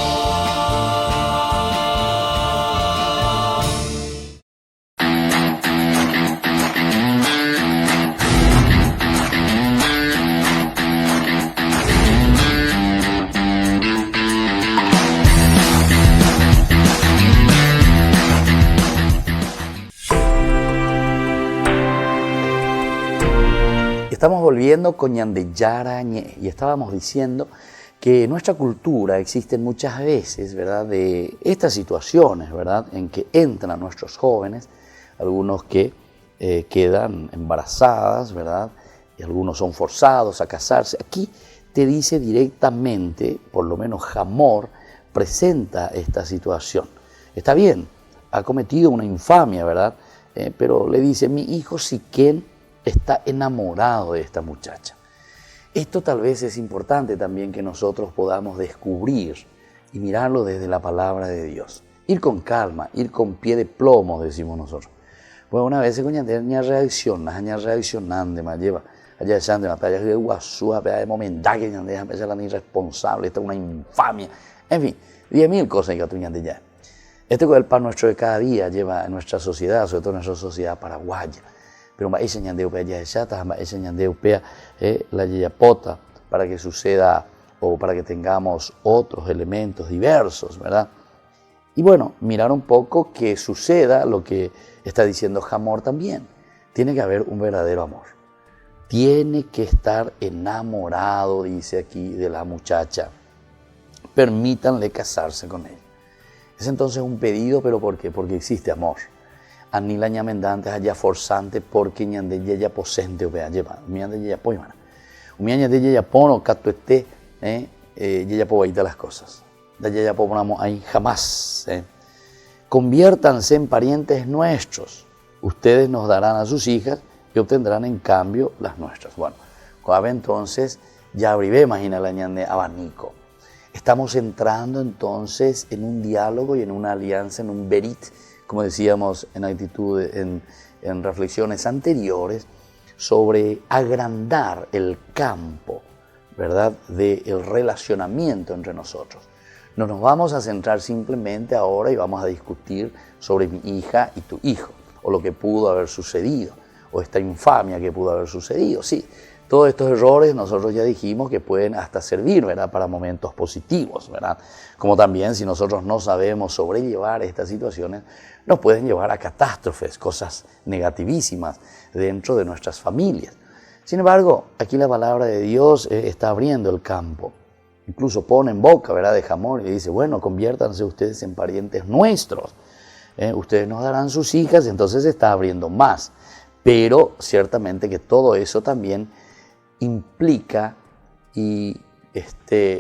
Estamos volviendo con Ñande Yarañé y estábamos diciendo que en nuestra cultura existen muchas veces, ¿verdad?, de estas situaciones, ¿verdad?, en que entran nuestros jóvenes, algunos que quedan embarazadas, ¿verdad?, y algunos son forzados a casarse. Aquí te dice directamente, por lo menos Jamor presenta esta situación. Está bien, ha cometido una infamia, ¿verdad?, pero le dice, mi hijo Siquén está enamorado de esta muchacha. Esto tal vez es importante también que nosotros podamos descubrir y mirarlo desde la palabra de Dios. Ir con calma, ir con pie de plomo, decimos nosotros. Pues una vez con ña reaccionando, me lleva allá de Santa Natalia, de Guasúa, de momentaje, ña deja ser la irresponsable, esta es una infamia. En fin, 10.000 cosas que tú ña de ya. Este es el pan nuestro de cada día lleva en nuestra sociedad, sobre todo en nuestra sociedad paraguaya. Pero ese ñandeo pea ya chata, ese ñandeo pea la yayapota, para que suceda o para que tengamos otros elementos diversos, ¿verdad? Y bueno, mirar un poco que suceda lo que está diciendo Jamor también. Tiene que haber un verdadero amor. Tiene que estar enamorado, dice aquí, de la muchacha. Permítanle casarse con ella. Es entonces un pedido, ¿pero por qué? Porque existe amor. Anila ñamendante allá forzante porque ñande yeya posente o vea lleva. Miande yeya poimana. Umiaña de yeya pono catuete, yeya pobaita las cosas. De yeya ponamos ahí jamás. Conviértanse en parientes nuestros. Ustedes nos darán a sus hijas y obtendrán en cambio las nuestras. Bueno, cuave entonces ya abrí, imagina la ñande abanico. Estamos entrando entonces en un diálogo y en una alianza, en un berit, como decíamos en actitud, en reflexiones anteriores, sobre agrandar el campo, ¿verdad?, del relacionamiento entre nosotros. No nos vamos a centrar simplemente ahora y vamos a discutir sobre mi hija y tu hijo, o lo que pudo haber sucedido, o esta infamia que pudo haber sucedido. Sí, todos estos errores nosotros ya dijimos que pueden hasta servir, ¿verdad?, para momentos positivos, ¿verdad? Como también si nosotros no sabemos sobrellevar estas situaciones, nos pueden llevar a catástrofes, cosas negativísimas dentro de nuestras familias. Sin embargo, aquí la palabra de Dios está abriendo el campo. Incluso pone en boca, ¿verdad?, de Jamor y dice, bueno, conviértanse ustedes en parientes nuestros. Ustedes nos darán sus hijas, entonces está abriendo más. Pero ciertamente que todo eso también implica y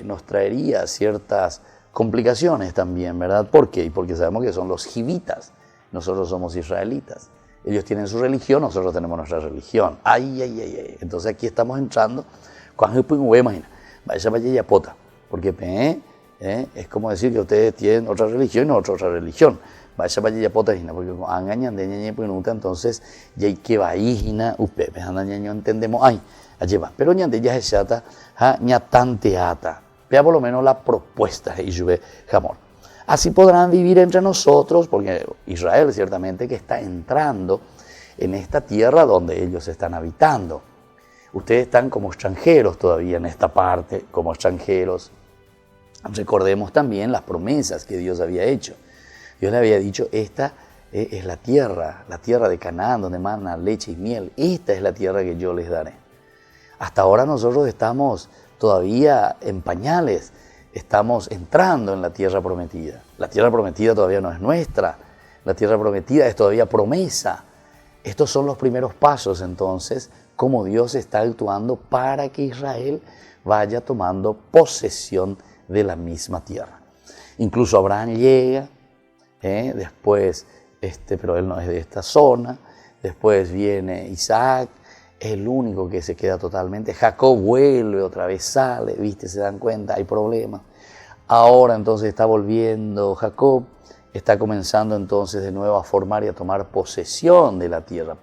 nos traería ciertas complicaciones también, ¿verdad? ¿Por qué? Porque sabemos que son los jivitas, nosotros somos israelitas. Ellos tienen su religión, nosotros tenemos nuestra religión. Ay. Entonces aquí estamos entrando, porque es como decir que ustedes tienen otra religión y nosotros otra religión. Porque entonces ya hay que vaina, entendemos, ay, allí va. Pero ñande ya se ata, ña tanteata. Vea por lo menos la propuesta de Iyube Jamor. Así podrán vivir entre nosotros, porque Israel ciertamente que está entrando en esta tierra donde ellos están habitando. Ustedes están como extranjeros todavía en esta parte, como extranjeros. Recordemos también las promesas que Dios había hecho. Dios le había dicho, esta es la tierra de Canaán, donde manan leche y miel. Esta es la tierra que yo les daré. Hasta ahora nosotros estamos todavía en pañales, estamos entrando en la tierra prometida. La tierra prometida todavía no es nuestra, la tierra prometida es todavía promesa. Estos son los primeros pasos entonces, como Dios está actuando para que Israel vaya tomando posesión de la misma tierra. Incluso Abraham llega, después, pero él no es de esta zona, después viene Isaac, es el único que se queda totalmente. Jacob vuelve, otra vez sale, ¿viste? Se dan cuenta, hay problemas. Ahora entonces está volviendo Jacob, está comenzando entonces de nuevo a formar y a tomar posesión de la tierra,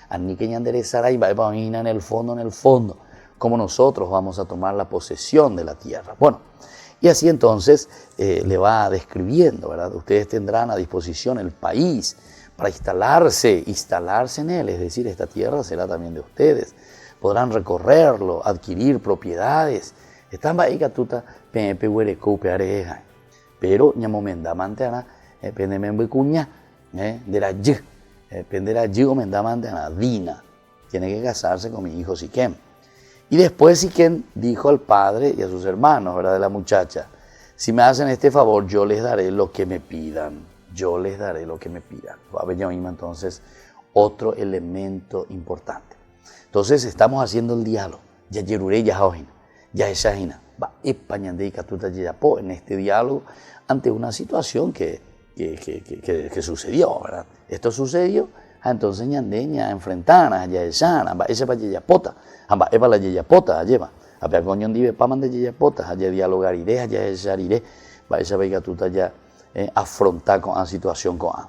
Anique enderezará y va a imaginar en el fondo, cómo nosotros vamos a tomar la posesión de la tierra. Bueno, y así entonces le va describiendo, ¿verdad? Ustedes tendrán a disposición el país para instalarse en él, es decir, esta tierra será también de ustedes. Podrán recorrerlo, adquirir propiedades. Están ahí catuta pepe huereco peareja. Pero ñamomenda mantena pendemembe cuña de la y penderá y omenda mantena dina. Tiene que casarse con mi hijo Siquem. Y después Siquem dijo al padre y a sus hermanos, ¿verdad?, de la muchacha, si me hacen este favor, yo les daré lo que me pidan. Va a venir entonces otro elemento importante. Entonces estamos haciendo el diálogo. Ya yerure, ya hoin, ya esajina. Va españande y catuta yapo en este diálogo ante una situación que sucedió, ¿verdad? Esto sucedió, entonces ñandeña enfrentana, ya esana, va ese para yayapota, va eva la yayapota, lleva. A peacoñón dive paman de yayapota, allá dialogar iré, allá esarire, va esa catuta ya afrontar con la situación con A.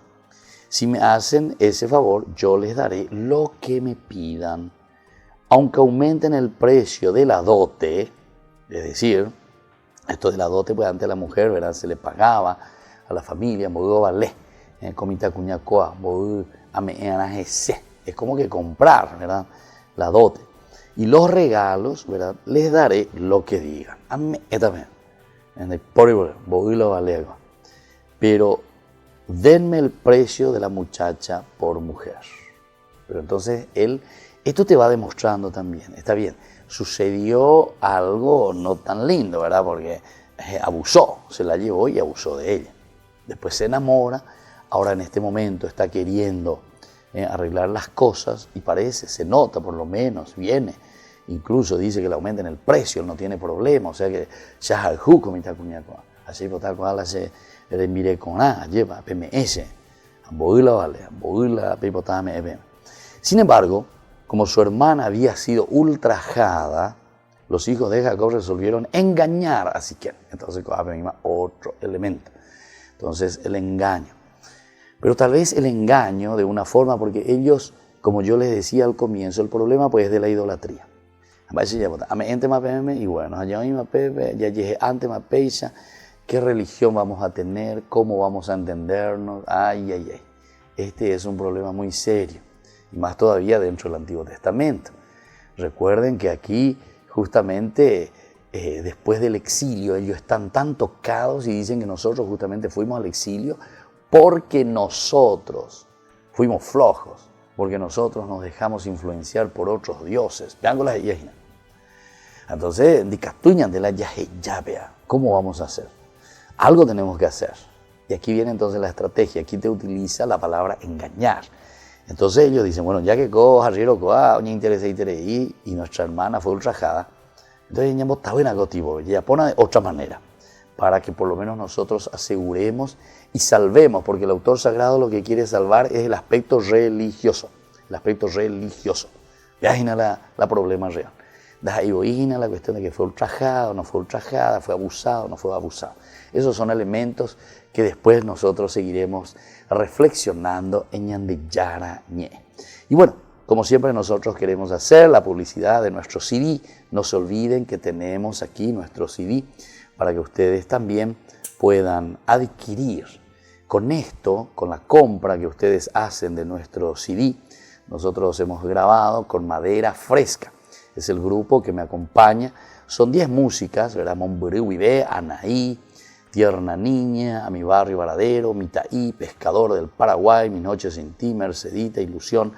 Si me hacen ese favor, yo les daré lo que me pidan. Aunque aumenten el precio de la dote, es decir, esto de la dote, pues antes la mujer, ¿verdad?, se le pagaba a la familia, vale, comita cuñacoa, es como que comprar, ¿verdad?, la dote. Y los regalos, ¿verdad?, les daré lo que digan. A mí, también, pero denme el precio de la muchacha por mujer. Pero entonces esto te va demostrando también, está bien, sucedió algo no tan lindo, ¿verdad? Porque abusó, se la llevó y abusó de ella. Después se enamora, ahora en este momento está queriendo arreglar las cosas y parece, se nota por lo menos, viene. Incluso dice que le aumenten el precio, él no tiene problema, o sea que ya al juco me está cuñaco. Así por tal cual hace el mire con lleva PMS, amboila vale, amboila pipotame eben. Sin embargo, como su hermana había sido ultrajada, los hijos de Jacob resolvieron engañar a Siquem. Entonces, otro elemento. Entonces, el engaño. Pero tal vez el engaño de una forma, porque ellos, como yo les decía al comienzo, el problema pues es de la idolatría. Y bueno, ya llegué antes más peisa, ¿qué religión vamos a tener? ¿Cómo vamos a entendernos? Ay, ay, ay. Este es un problema muy serio, y más todavía dentro del Antiguo Testamento. Recuerden que aquí, justamente, después del exilio, ellos están tan tocados y dicen que nosotros justamente fuimos al exilio porque nosotros fuimos flojos, porque nosotros nos dejamos influenciar por otros dioses. Entonces, ¿cómo vamos a hacer? Algo tenemos que hacer. Y aquí viene entonces la estrategia. Aquí te utiliza la palabra engañar. Entonces ellos dicen, bueno, ya que y nuestra hermana fue ultrajada, entonces ya pone de otra manera, para que por lo menos nosotros aseguremos y salvemos, porque el autor sagrado lo que quiere salvar es el aspecto religioso. El aspecto religioso. Imagina la problema real. La cuestión de que fue ultrajada o no fue ultrajada, fue abusado o no fue abusado. Esos son elementos que después nosotros seguiremos reflexionando en Ñandeyara Ñe. Y bueno, como siempre nosotros queremos hacer la publicidad de nuestro CD. No se olviden que tenemos aquí nuestro CD para que ustedes también puedan adquirir. Con esto, con la compra que ustedes hacen de nuestro CD, nosotros hemos grabado con Madera Fresca. Es el grupo que me acompaña. Son 10 músicas, ¿verdad? Monburé, Anaí, Tierna Niña, A mi barrio Varadero, Mitaí, Pescador del Paraguay, Mi noche sin ti, Mercedita, Ilusión,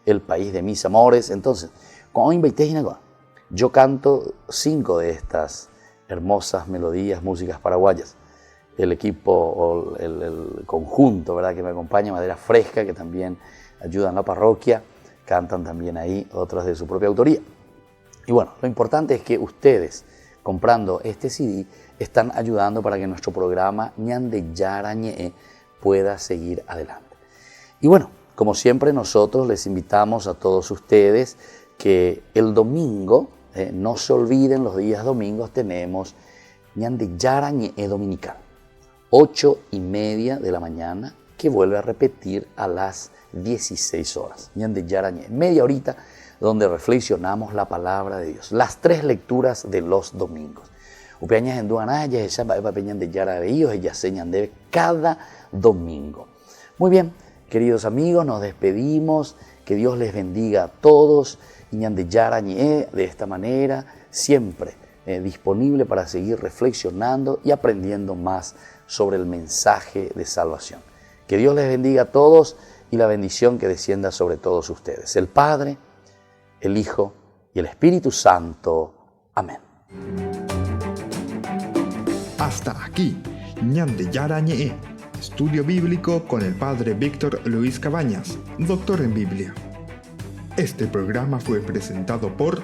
El país de mis amores. Entonces, yo canto 5 de estas hermosas melodías, músicas paraguayas. El equipo o el conjunto, ¿verdad?, que me acompaña, Madera Fresca, que también ayuda en la parroquia, cantan también ahí otras de su propia autoría. Y bueno, lo importante es que ustedes, comprando este CD, están ayudando para que nuestro programa Ñandeyara Ñe pueda seguir adelante. Y bueno, como siempre nosotros les invitamos a todos ustedes que el domingo, no se olviden, los días domingos tenemos Ñandeyara Ñe dominical, 8:30 de la mañana, que vuelve a repetir a las 16 horas. Ñandeyara Ñe, media horita donde reflexionamos la palabra de Dios. Las 3 lecturas de los domingos. Upeañas en Duanaya, ella va a peñan de Yara de ellos, ella señan de cada domingo. Muy bien, queridos amigos, nos despedimos. Que Dios les bendiga a todos. Ñan de Yara Ñe, de esta manera, siempre disponible para seguir reflexionando y aprendiendo más sobre el mensaje de salvación. Que Dios les bendiga a todos y la bendición que descienda sobre todos ustedes. El Padre, el Hijo y el Espíritu Santo. Amén. Hasta aquí, Ñandeyara Ñe, estudio bíblico con el Padre Víctor Luis Cabañas, doctor en Biblia. Este programa fue presentado por